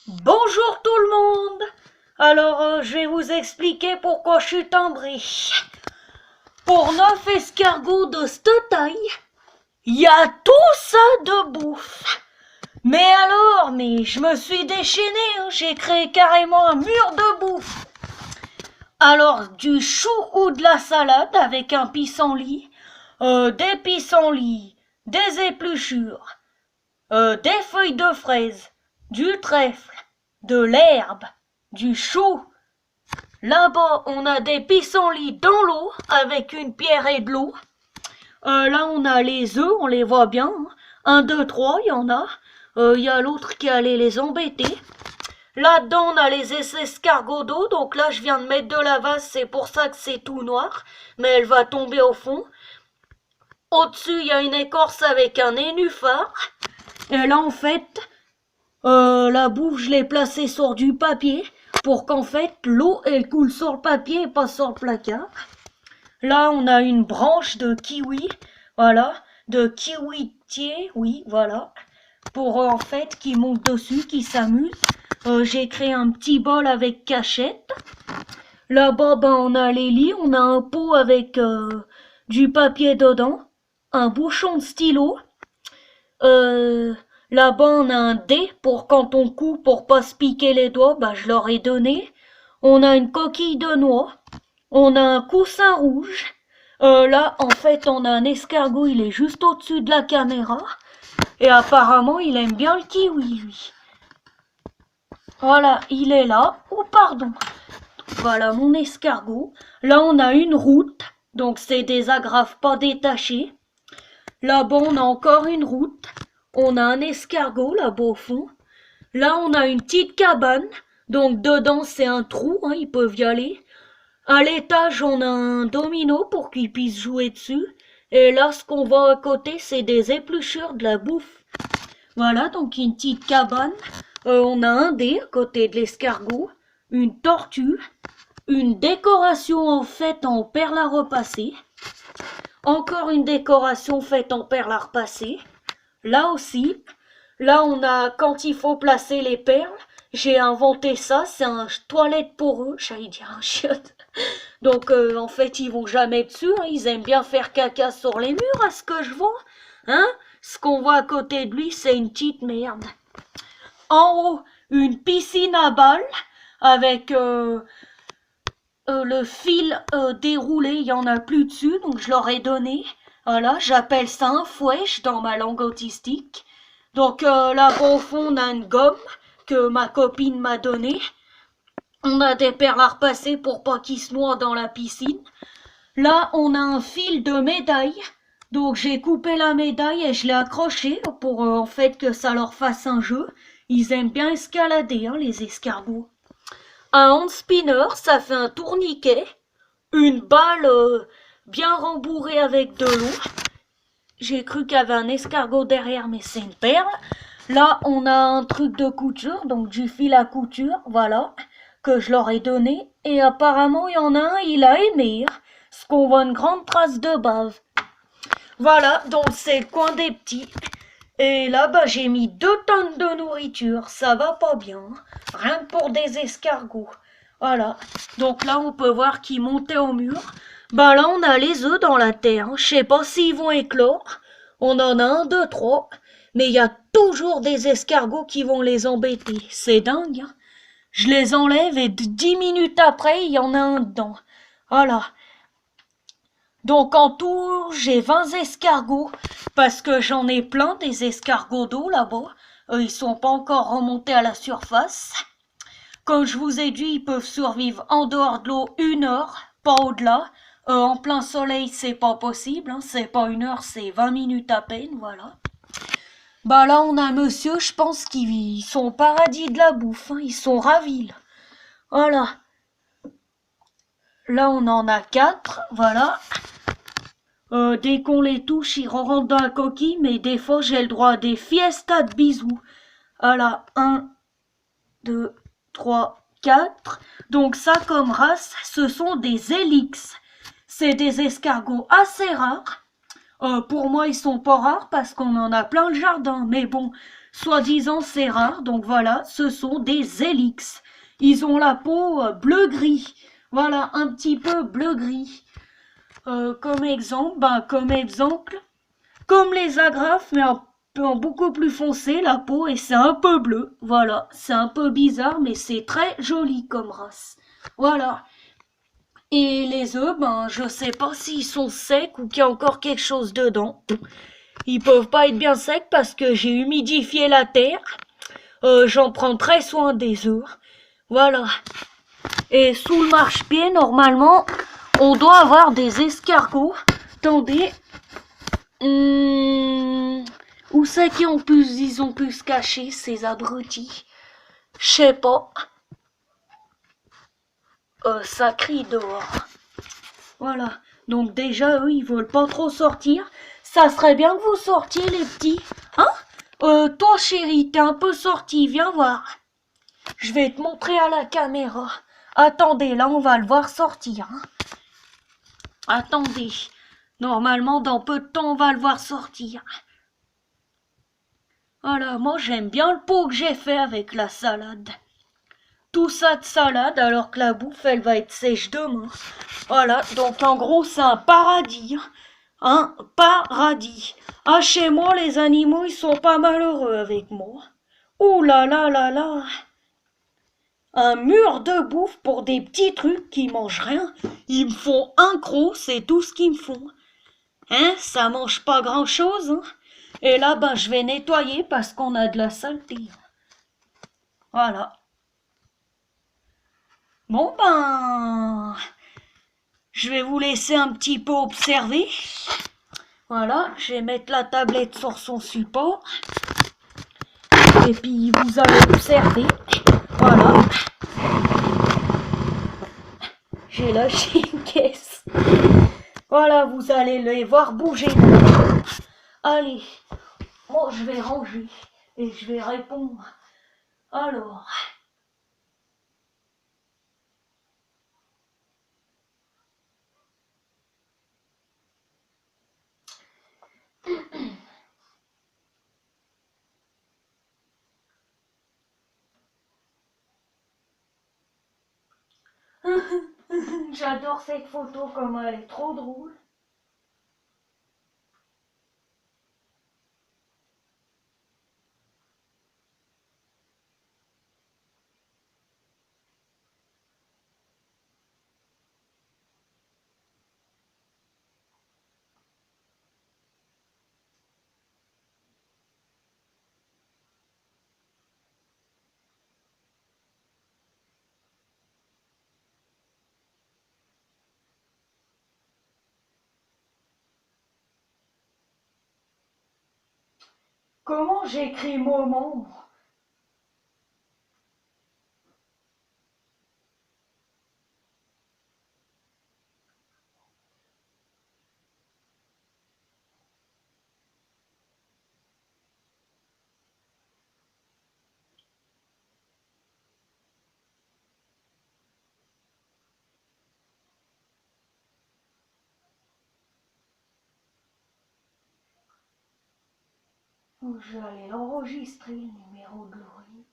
Bonjour tout le monde. Alors, je vais vous expliquer pourquoi je suis timbré. Pour 9 escargots de cette taille, il y a tout ça de bouffe. Mais je me suis déchaîné, j'ai créé carrément un mur de bouffe. Alors, du chou ou de la salade avec un pissenlit, des pissenlits, des épluchures, des feuilles de fraise, du trèfle, de l'herbe, du chou. Là-bas, on a des pissenlits dans l'eau avec une pierre et de l'eau. Là, on a les œufs, on les voit bien. 1, 2, 3, il y en a. Il y a l'autre qui allait les embêter. Là-dedans, on a les escargots d'eau. Donc là, je viens de mettre de la vase, c'est pour ça que c'est tout noir. Mais elle va tomber au fond. Au-dessus, il y a une écorce avec un nénuphar. Et là, en fait, la bouffe, je l'ai placée sur du papier pour qu'en fait, l'eau, elle coule sur le papier et pas sur le placard. Là, on a une branche de kiwi, voilà, de kiwitier, oui, voilà, pour en fait, qui monte dessus, qui s'amuse. J'ai créé un petit bol avec cachette. Là-bas, on a les lits, on a un pot avec du papier dedans, un bouchon de stylo. Là-bas, on a un dé pour quand on coupe pour pas se piquer les doigts, je leur ai donné. On a une coquille de noix. On a un coussin rouge. Là, en fait, on a un escargot, il est juste au-dessus de la caméra. Et apparemment, il aime bien le kiwi, lui. Voilà, il est là. Oh, pardon. Voilà mon escargot. Là, on a une route. Donc, c'est des agrafes pas détachées. Là-bas, on a encore une route. On a un escargot, là-bas au fond. Là, on a une petite cabane. Donc, dedans, c'est un trou, ils peuvent y aller. À l'étage, on a un domino pour qu'ils puissent jouer dessus. Et là, ce qu'on voit à côté, c'est des épluchures, de la bouffe. Voilà, donc une petite cabane. On a un dé à côté de l'escargot, une tortue, une décoration en fait en perles à repasser. Encore une décoration faite en perles à repasser. Là aussi, là on a quand il faut placer les perles. J'ai inventé ça, c'est un toilette pour eux, j'allais dire un chiotte. Donc en fait ils vont jamais dessus, ils aiment bien faire caca sur les murs à ce que je vois. Ce qu'on voit à côté de lui c'est une petite merde. En haut, une piscine à balles avec le fil déroulé, il y en a plus dessus, donc je leur ai donné. Voilà, j'appelle ça un fouèche dans ma langue autistique. Donc là-bas au fond, on a une gomme que ma copine m'a donnée. On a des perles à repasser pour pas qu'ils se noient dans la piscine. Là, on a un fil de médaille. Donc j'ai coupé la médaille et je l'ai accrochée pour en fait que ça leur fasse un jeu. Ils aiment bien escalader, les escargots. Un hand spinner, ça fait un tourniquet. Une balle bien rembourrée avec de l'eau. J'ai cru qu'il y avait un escargot derrière, mais c'est une perle. Là, on a un truc de couture, donc du fil à couture, voilà, que je leur ai donné. Et apparemment, il y en a un, il a aimé, parce qu'on voit une grande trace de bave. Voilà, donc c'est le coin des petits. Et là, j'ai mis 2 tonnes de nourriture, ça va pas bien, rien que pour des escargots. Voilà, donc là, on peut voir qu'ils montaient au mur. Là, on a les œufs dans la terre, je sais pas s'ils vont éclore. On en a 1, 2, 3, mais il y a toujours des escargots qui vont les embêter. C'est dingue, Je les enlève et 10 minutes après, il y en a un dedans. Voilà. Donc en tout, j'ai 20 escargots, parce que j'en ai plein des escargots d'eau là-bas. Ils sont pas encore remontés à la surface. Comme je vous ai dit, ils peuvent survivre en dehors de l'eau 1 heure, pas au-delà. En plein soleil, c'est pas possible, c'est pas 1 heure, c'est 20 minutes à peine, voilà. Là, on a monsieur, je pense qu'ils sont au paradis de la bouffe, ils sont ravis, là. Voilà. Là, on en a 4, voilà. Dès qu'on les touche, ils rentrent dans la coquille, mais des fois, j'ai le droit à des fiestas de bisous. Voilà, 1, 2, 3, 4. Donc ça, comme race, ce sont des hélix. C'est des escargots assez rares. Pour moi, ils sont pas rares parce qu'on en a plein le jardin. Mais bon, Soi-disant c'est rare, donc voilà, ce sont des Helix. Ils ont la peau bleu-gris, voilà, un petit peu bleu-gris. Comme exemple, comme les agrafes, mais en beaucoup plus foncé la peau et c'est un peu bleu. Voilà, c'est un peu bizarre, mais c'est très joli comme race. Voilà. Et les œufs, je sais pas s'ils sont secs ou qu'il y a encore quelque chose dedans. Ils peuvent pas être bien secs parce que j'ai humidifié la terre. J'en prends très soin des œufs. Voilà. Et sous le marchepied, normalement, on doit avoir des escargots. Attendez. Où c'est qu'ils ont pu se cacher, ces abrutis? Je sais pas. Ça crie dehors. Voilà. Donc déjà, eux, ils veulent pas trop sortir. Ça serait bien que vous sortiez, les petits. Hein? Toi, chérie, t'es un peu sorti. Viens voir. Je vais te montrer à la caméra. Attendez, là, on va le voir sortir. Hein? Attendez. Normalement, dans peu de temps, on va le voir sortir. Voilà, moi, j'aime bien le pot que j'ai fait avec la salade. Tout ça de salade, alors que la bouffe, elle va être sèche demain. Voilà, donc en gros, c'est un paradis. Un paradis. Ah, chez moi, les animaux, ils sont pas malheureux avec moi. Ouh là là là là. Un mur de bouffe pour des petits trucs qui mangent rien. Ils me font un croc, c'est tout ce qu'ils me font. Hein, ça mange pas grand-chose, hein. Et là, je vais nettoyer parce qu'on a de la saleté. Voilà. Bon, je vais vous laisser un petit peu observer. Voilà, je vais mettre la tablette sur son support. Et puis, vous allez observer. Voilà. J'ai lâché une caisse. Voilà, vous allez les voir bouger. Allez, moi je vais ranger et je vais répondre. Alors... J'adore cette photo comme elle est trop drôle. Comment j'écris moment? Je vais aller l'enregistrer, le numéro de Laurie.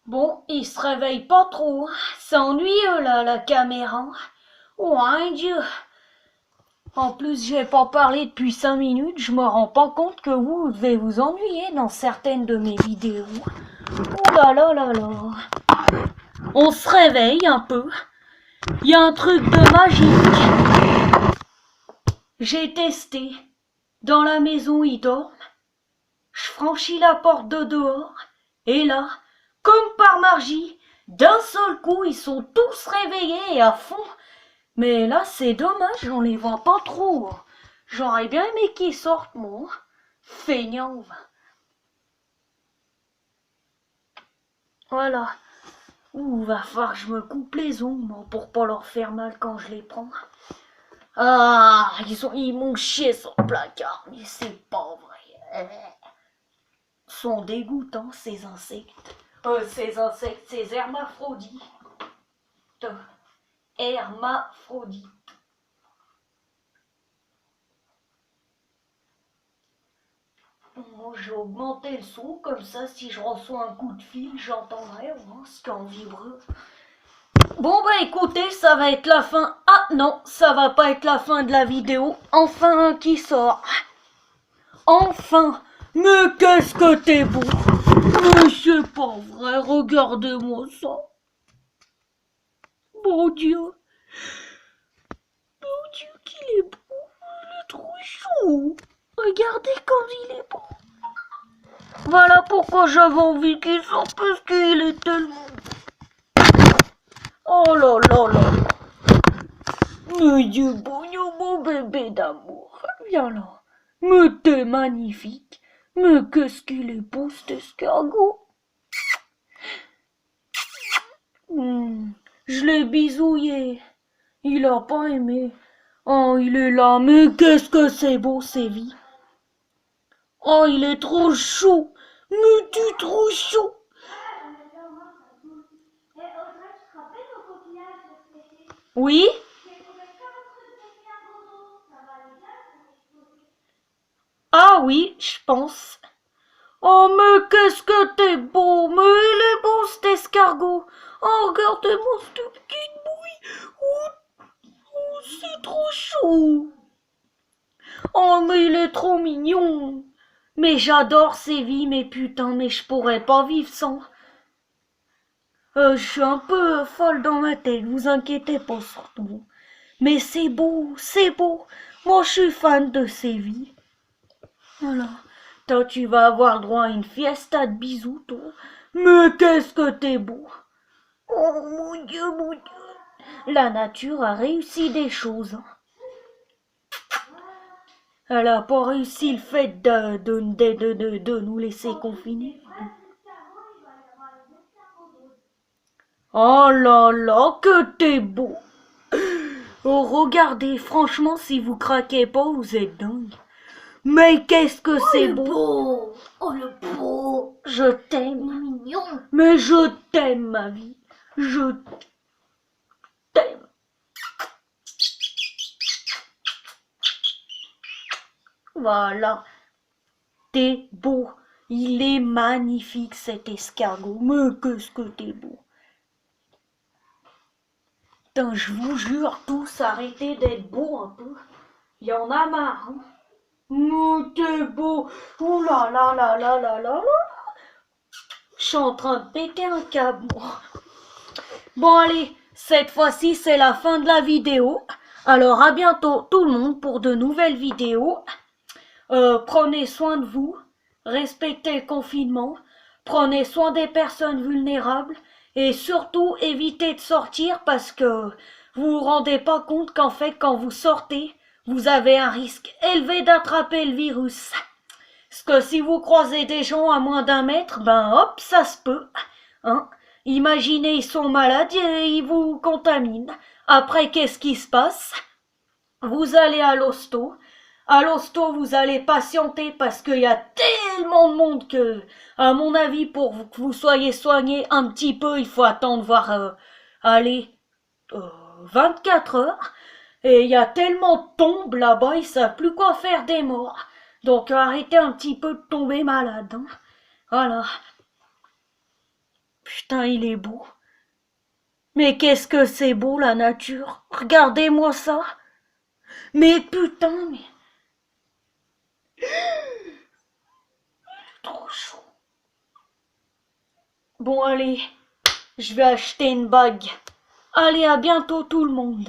Bon, il se réveille pas trop. C'est ennuyeux là, la caméra. Oh, hein, Dieu. En plus, j'ai pas parlé depuis 5 minutes. Je me rends pas compte que vous devez vous ennuyer dans certaines de mes vidéos. Oh là là là là. On se réveille un peu. Il y a un truc de magique. J'ai testé. Dans la maison, ils dorment. Je franchis la porte de dehors. Et là, Comme par magie, d'un seul coup, ils sont tous réveillés et à fond. Mais là, c'est dommage, on les voit pas trop. J'aurais bien aimé qu'ils sortent, moi. Feignant. Voilà. Ouh, va falloir que je me coupe les ongles pour pas leur faire mal quand je les prends. Ah, ils m'ont chié sur le placard, mais c'est pas vrai. Ils sont dégoûtants, ces insectes. Ces hermaphrodites. Hermaphrodites. Moi, j'ai augmenté le son, comme ça, si je reçois un coup de fil, j'entendrai ce qu'en vibre. Bon, bah écoutez, ça va être la fin. Ah non, ça va pas être la fin de la vidéo. Enfin, qui sort. Enfin. Mais qu'est-ce que t'es beau. Mais c'est pas vrai, regardez-moi ça. Mon Dieu. Mon Dieu, qu'il est beau. Il est trop chaud. Regardez comme il est beau. Voilà pourquoi j'avais envie qu'il sorte, parce qu'il est tellement... Oh là là là là. Mais Dieu bon, mon bébé d'amour. Viens là. Mais t'es magnifique. Mais qu'est-ce qu'il est beau cet escargot. Je l'ai bisouillé. Il a pas aimé. Oh, il est là. Mais qu'est-ce que c'est beau, Séville. Oh, il est trop chaud. Mais tu es trop chaud. Oui? Ah oui, je pense. Oh, mais qu'est-ce que t'es beau. Mais il est beau cet escargot. Oh, regardez-moi cette petite bouille. Oh, c'est trop chaud. Oh, mais il est trop mignon. Mais j'adore Séville, mais putain, mais je pourrais pas vivre sans. Je suis un peu folle dans ma tête, vous inquiétez pas surtout. Mais c'est beau, c'est beau. Moi, je suis fan de Séville. Voilà. Toi, tu vas avoir le droit à une fiesta de bisous, toi. Mais qu'est-ce que t'es beau. Oh, mon Dieu, mon Dieu. La nature a réussi des choses. Elle a pas réussi le fait de nous laisser confiner. Oh là là, que t'es beau. Oh, regardez, franchement, si vous craquez pas, vous êtes dingue. Mais qu'est-ce que c'est beau. Oh le beau. Je t'aime. Mignon. Mais je t'aime, ma vie. Je t'aime. Voilà. T'es beau. Il est magnifique, cet escargot. Mais qu'est-ce que t'es beau. Putain, je vous jure, tous arrêtez d'être beaux un peu. Il y en a marre. Hein. Mais t'es beau. Ouh là là là là là là là. Je suis en train de péter un câble, moi. Bon, allez, cette fois-ci, c'est la fin de la vidéo. Alors, à bientôt tout le monde pour de nouvelles vidéos. Prenez soin de vous. Respectez le confinement. Prenez soin des personnes vulnérables. Et surtout, évitez de sortir parce que vous vous rendez pas compte qu'en fait, quand vous sortez, vous avez un risque élevé d'attraper le virus. Parce que si vous croisez des gens à moins d'1 mètre, ben hop, ça se peut. Hein? Imaginez, ils sont malades et ils vous contaminent. Après, qu'est-ce qui se passe? Vous allez à l'hosto. À l'hosto, vous allez patienter parce qu'il y a tellement de monde que, à mon avis, pour que vous soyez soigné un petit peu, il faut attendre voir, 24 heures. Et il y a tellement de tombes là-bas, ils savent plus quoi faire des morts. Donc arrêtez un petit peu de tomber malade. Hein. Voilà. Putain, il est beau. Mais qu'est-ce que c'est beau la nature. Regardez-moi ça. Mais putain, mais... Trop chaud. Bon allez, je vais acheter une bague. Allez, à bientôt tout le monde.